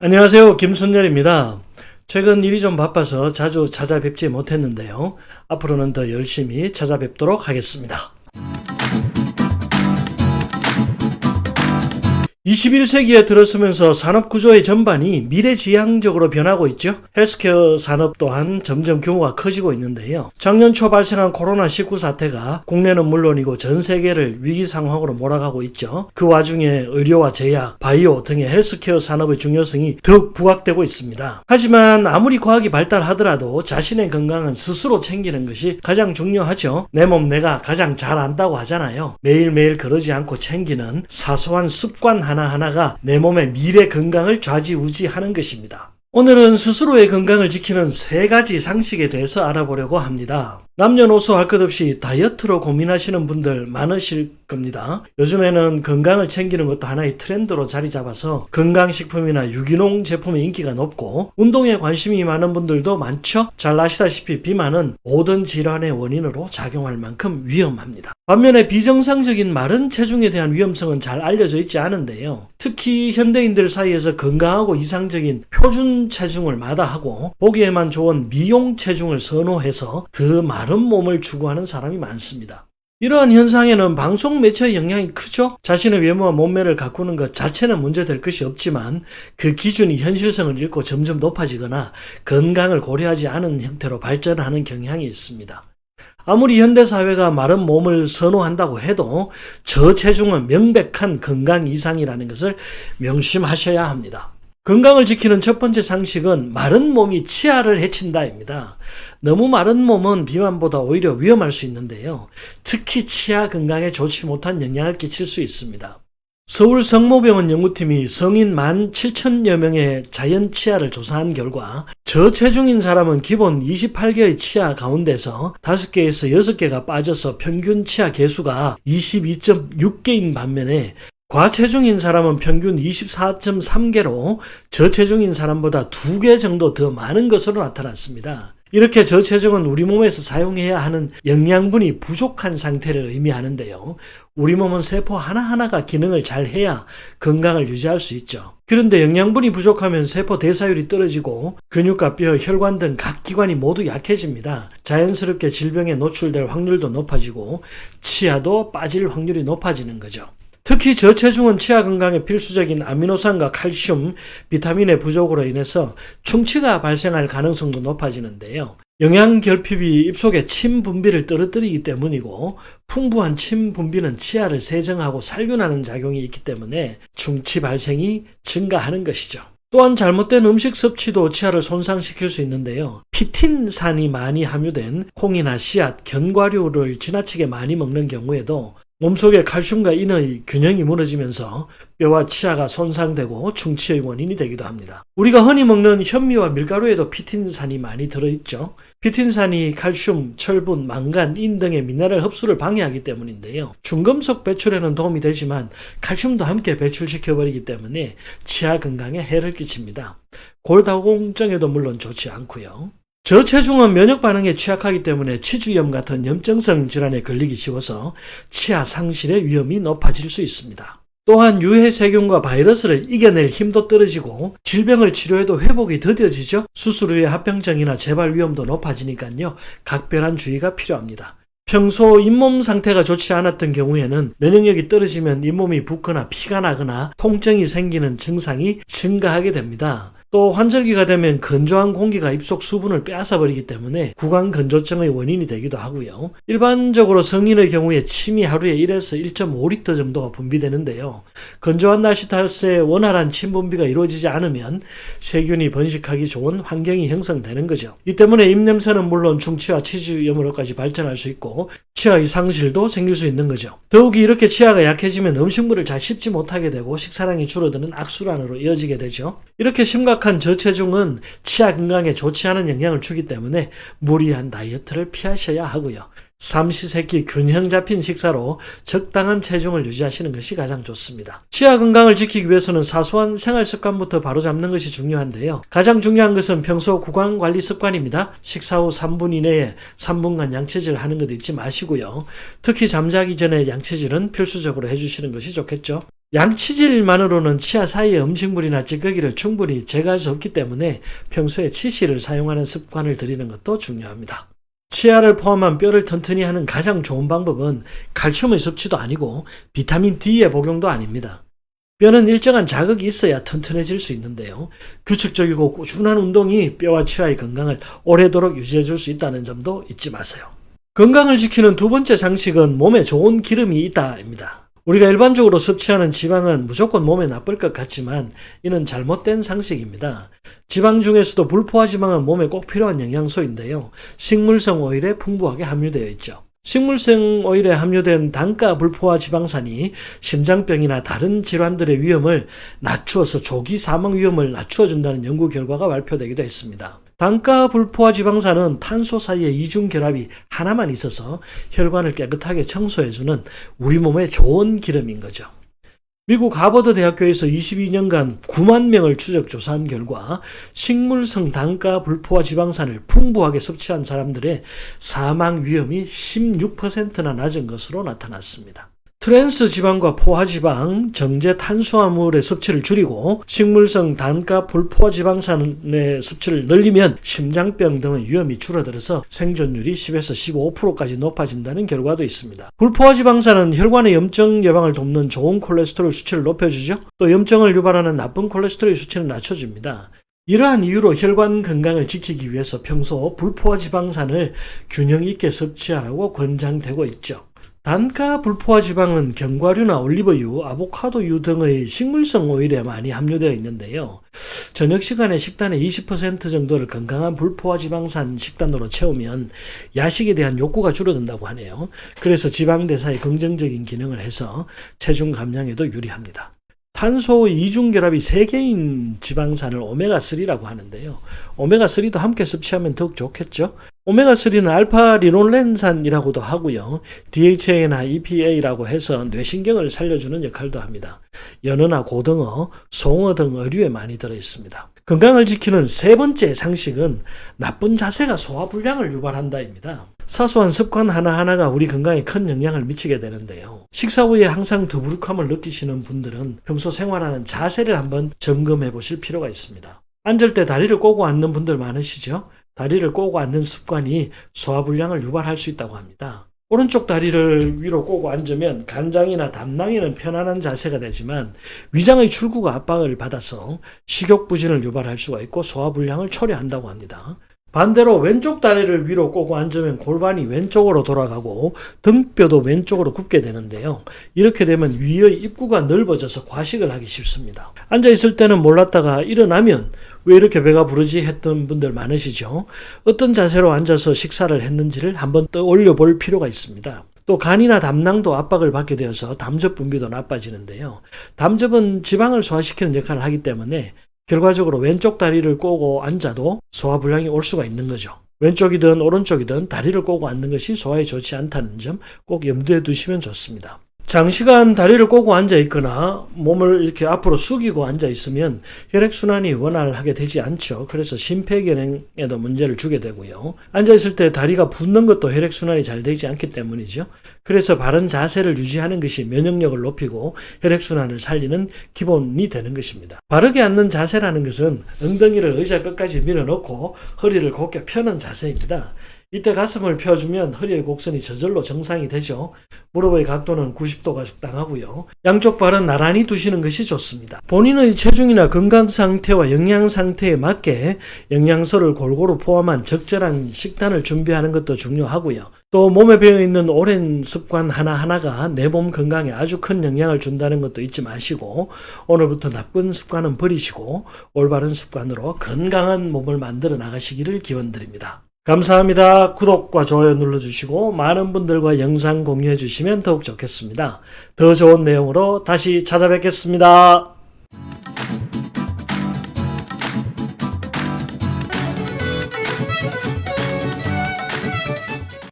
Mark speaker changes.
Speaker 1: 안녕하세요. 김순열입니다. 최근 일이 좀 바빠서 자주 찾아뵙지 못했는데요. 앞으로는 더 열심히 찾아뵙도록 하겠습니다. 21세기에 들어서면서 산업구조의 전반이 미래지향적으로 변하고 있죠. 헬스케어 산업 또한 점점 규모가 커지고 있는데요. 작년 초 발생한 코로나19 사태가 국내는 물론이고 전 세계를 위기 상황으로 몰아가고 있죠. 그 와중에 의료와 제약, 바이오 등의 헬스케어 산업의 중요성이 더욱 부각되고 있습니다. 하지만 아무리 과학이 발달하더라도 자신의 건강은 스스로 챙기는 것이 가장 중요하죠. 내 몸 내가 가장 잘 안다고 하잖아요. 매일매일 그러지 않고 챙기는 사소한 습관 하나하나가 내 몸의 미래 건강을 좌지우지하는 것입니다. 오늘은 스스로의 건강을 지키는 3가지 상식에 대해서 알아보려고 합니다. 남녀노소 할 것 없이 다이어트로 고민하시는 분들 많으실 겁니다. 요즘에는 건강을 챙기는 것도 하나의 트렌드로 자리 잡아서 건강식품이나 유기농 제품의 인기가 높고 운동에 관심이 많은 분들도 많죠. 잘 아시다시피 비만은 모든 질환의 원인으로 작용할 만큼 위험합니다. 반면에 비정상적인 마른 체중에 대한 위험성은 잘 알려져 있지 않은데요. 특히 현대인들 사이에서 건강하고 이상적인 표준 체중을 마다하고 보기에만 좋은 미용 체중을 선호해서 더 마른 몸을 추구하는 사람이 많습니다. 이러한 현상에는 방송 매체의 영향이 크죠. 자신의 외모와 몸매를 가꾸는 것 자체는 문제될 것이 없지만 그 기준이 현실성을 잃고 점점 높아지거나 건강을 고려하지 않은 형태로 발전하는 경향이 있습니다. 아무리 현대사회가 마른 몸을 선호한다고 해도 저체중은 명백한 건강 이상이라는 것을 명심하셔야 합니다. 건강을 지키는 첫 번째 상식은 마른 몸이 치아를 해친다입니다. 너무 마른 몸은 비만보다 오히려 위험할 수 있는데요. 특히 치아 건강에 좋지 못한 영향을 끼칠 수 있습니다. 서울 성모병원 연구팀이 성인 17,000여 명의 자연 치아를 조사한 결과 저체중인 사람은 기본 28개의 치아 가운데서 5개에서 6개가 빠져서 평균 치아 개수가 22.6개인 반면에 과체중인 사람은 평균 24.3개로 저체중인 사람보다 2개 정도 더 많은 것으로 나타났습니다. 이렇게 저체중은 우리 몸에서 사용해야 하는 영양분이 부족한 상태를 의미하는데요. 우리 몸은 세포 하나하나가 기능을 잘 해야 건강을 유지할 수 있죠. 그런데 영양분이 부족하면 세포 대사율이 떨어지고 근육과 뼈, 혈관 등 각 기관이 모두 약해집니다. 자연스럽게 질병에 노출될 확률도 높아지고 치아도 빠질 확률이 높아지는 거죠. 특히 저체중은 치아 건강에 필수적인 아미노산과 칼슘, 비타민의 부족으로 인해서 충치가 발생할 가능성도 높아지는데요. 영양결핍이 입속의 침 분비를 떨어뜨리기 때문이고 풍부한 침 분비는 치아를 세정하고 살균하는 작용이 있기 때문에 충치 발생이 증가하는 것이죠. 또한 잘못된 음식 섭취도 치아를 손상시킬 수 있는데요. 피틴산이 많이 함유된 콩이나 씨앗, 견과류를 지나치게 많이 먹는 경우에도 몸속의 칼슘과 인의 균형이 무너지면서 뼈와 치아가 손상되고 충치의 원인이 되기도 합니다. 우리가 흔히 먹는 현미와 밀가루에도 피틴산이 많이 들어있죠. 피틴산이 칼슘, 철분, 망간, 인 등의 미네랄 흡수를 방해하기 때문인데요. 중금속 배출에는 도움이 되지만 칼슘도 함께 배출시켜버리기 때문에 치아 건강에 해를 끼칩니다. 골다공증에도 물론 좋지 않고요. 저체중은 면역 반응에 취약하기 때문에 치주염 같은 염증성 질환에 걸리기 쉬워서 치아 상실의 위험이 높아질 수 있습니다. 또한 유해 세균과 바이러스를 이겨낼 힘도 떨어지고 질병을 치료해도 회복이 더뎌지죠. 수술 후에 합병증이나 재발 위험도 높아지니까요. 각별한 주의가 필요합니다. 평소 잇몸 상태가 좋지 않았던 경우에는 면역력이 떨어지면 잇몸이 붓거나 피가 나거나 통증이 생기는 증상이 증가하게 됩니다. 또 환절기가 되면 건조한 공기가 입속 수분을 빼앗아버리기 때문에 구강건조증의 원인이 되기도 하고요. 일반적으로 성인의 경우에 침이 하루에 1에서 1.5리터 정도가 분비되는데요. 건조한 날씨 탓에 원활한 침 분비가 이루어지지 않으면 세균이 번식하기 좋은 환경이 형성되는 거죠. 이 때문에 입냄새는 물론 충치와 치주염으로까지 발전할 수 있고 치아의 상실도 생길 수 있는 거죠. 더욱이 이렇게 치아가 약해지면 음식물을 잘 씹지 못하게 되고 식사량이 줄어드는 악순환으로 이어지게 되죠. 이렇게 심각한 저체중은 치아 건강에 좋지 않은 영향을 주기 때문에 무리한 다이어트를 피하셔야 하고요. 삼시세끼 균형 잡힌 식사로 적당한 체중을 유지하시는 것이 가장 좋습니다. 치아 건강을 지키기 위해서는 사소한 생활 습관부터 바로잡는 것이 중요한데요. 가장 중요한 것은 평소 구강 관리 습관입니다. 식사 후 3분 이내에 3분간 양치질 하는 것 잊지 마시고요. 특히 잠자기 전에 양치질은 필수적으로 해주시는 것이 좋겠죠. 양치질만으로는 치아 사이의 음식물이나 찌꺼기를 충분히 제거할 수 없기 때문에 평소에 치실을 사용하는 습관을 들이는 것도 중요합니다. 치아를 포함한 뼈를 튼튼히 하는 가장 좋은 방법은 칼슘의 섭취도 아니고 비타민 D의 복용도 아닙니다. 뼈는 일정한 자극이 있어야 튼튼해질 수 있는데요. 규칙적이고 꾸준한 운동이 뼈와 치아의 건강을 오래도록 유지해줄 수 있다는 점도 잊지 마세요. 건강을 지키는 두 번째 상식은 몸에 좋은 기름이 있다입니다. 우리가 일반적으로 섭취하는 지방은 무조건 몸에 나쁠 것 같지만 이는 잘못된 상식입니다. 지방 중에서도 불포화 지방은 몸에 꼭 필요한 영양소인데요. 식물성 오일에 풍부하게 함유되어 있죠. 식물성 오일에 함유된 단가 불포화 지방산이 심장병이나 다른 질환들의 위험을 낮추어서 조기 사망 위험을 낮추어준다는 연구 결과가 발표되기도 했습니다. 단가 불포화 지방산은 탄소 사이의 이중 결합이 하나만 있어서 혈관을 깨끗하게 청소해주는 우리 몸에 좋은 기름인 거죠. 미국 하버드 대학교에서 22년간 9만 명을 추적 조사한 결과 식물성 단가 불포화 지방산을 풍부하게 섭취한 사람들의 사망 위험이 16%나 낮은 것으로 나타났습니다. 트랜스 지방과 포화 지방, 정제 탄수화물의 섭취를 줄이고 식물성 단가 불포화 지방산의 섭취를 늘리면 심장병 등의 위험이 줄어들어서 생존율이 10에서 15%까지 높아진다는 결과도 있습니다. 불포화 지방산은 혈관의 염증 예방을 돕는 좋은 콜레스테롤 수치를 높여주죠. 또 염증을 유발하는 나쁜 콜레스테롤 수치를 낮춰줍니다. 이러한 이유로 혈관 건강을 지키기 위해서 평소 불포화 지방산을 균형 있게 섭취하라고 권장되고 있죠. 단가 불포화 지방은 견과류나 올리브유, 아보카도유 등의 식물성 오일에 많이 함유되어 있는데요. 저녁 시간에 식단의 20% 정도를 건강한 불포화 지방산 식단으로 채우면 야식에 대한 욕구가 줄어든다고 하네요. 그래서 지방 대사에 긍정적인 기능을 해서 체중 감량에도 유리합니다. 탄소 이중결합이 3개인 지방산을 오메가3라고 하는데요. 오메가3도 함께 섭취하면 더욱 좋겠죠. 오메가3는 알파리놀렌산이라고도 하고요. DHA나 EPA라고 해서 뇌신경을 살려주는 역할도 합니다. 연어나 고등어, 송어 등 어류에 많이 들어있습니다. 건강을 지키는 세 번째 상식은 나쁜 자세가 소화불량을 유발한다입니다. 사소한 습관 하나하나가 우리 건강에 큰 영향을 미치게 되는데요. 식사 후에 항상 더부룩함을 느끼시는 분들은 평소 생활하는 자세를 한번 점검해 보실 필요가 있습니다. 앉을 때 다리를 꼬고 앉는 분들 많으시죠? 다리를 꼬고 앉는 습관이 소화불량을 유발할 수 있다고 합니다. 오른쪽 다리를 위로 꼬고 앉으면 간장이나 담낭에는 편안한 자세가 되지만 위장의 출구가 압박을 받아서 식욕부진을 유발할 수가 있고 소화불량을 초래한다고 합니다. 반대로 왼쪽 다리를 위로 꼬고 앉으면 골반이 왼쪽으로 돌아가고 등뼈도 왼쪽으로 굽게 되는데요. 이렇게 되면 위의 입구가 넓어져서 과식을 하기 쉽습니다. 앉아있을 때는 몰랐다가 일어나면 왜 이렇게 배가 부르지 했던 분들 많으시죠? 어떤 자세로 앉아서 식사를 했는지를 한번 떠올려 볼 필요가 있습니다. 또 간이나 담낭도 압박을 받게 되어서 담즙 분비도 나빠지는데요. 담즙은 지방을 소화시키는 역할을 하기 때문에 결과적으로 왼쪽 다리를 꼬고 앉아도 소화불량이 올 수가 있는 거죠. 왼쪽이든 오른쪽이든 다리를 꼬고 앉는 것이 소화에 좋지 않다는 점 꼭 염두에 두시면 좋습니다. 장시간 다리를 꼬고 앉아 있거나 몸을 이렇게 앞으로 숙이고 앉아 있으면 혈액순환이 원활하게 되지 않죠. 그래서 심폐기능에도 문제를 주게 되고요. 앉아 있을 때 다리가 붓는 것도 혈액순환이 잘 되지 않기 때문이죠. 그래서 바른 자세를 유지하는 것이 면역력을 높이고 혈액순환을 살리는 기본이 되는 것입니다. 바르게 앉는 자세라는 것은 엉덩이를 의자 끝까지 밀어넣고 허리를 곧게 펴는 자세입니다. 이때 가슴을 펴주면 허리의 곡선이 저절로 정상이 되죠. 무릎의 각도는 90도가 적당하고요. 양쪽 발은 나란히 두시는 것이 좋습니다. 본인의 체중이나 건강 상태와 영양 상태에 맞게 영양소를 골고루 포함한 적절한 식단을 준비하는 것도 중요하고요. 또 몸에 배어있는 오랜 습관 하나하나가 내 몸 건강에 아주 큰 영향을 준다는 것도 잊지 마시고 오늘부터 나쁜 습관은 버리시고 올바른 습관으로 건강한 몸을 만들어 나가시기를 기원드립니다. 감사합니다. 구독과 좋아요 눌러주시고 많은 분들과 영상 공유해 주시면 더욱 좋겠습니다. 더 좋은 내용으로 다시 찾아뵙겠습니다.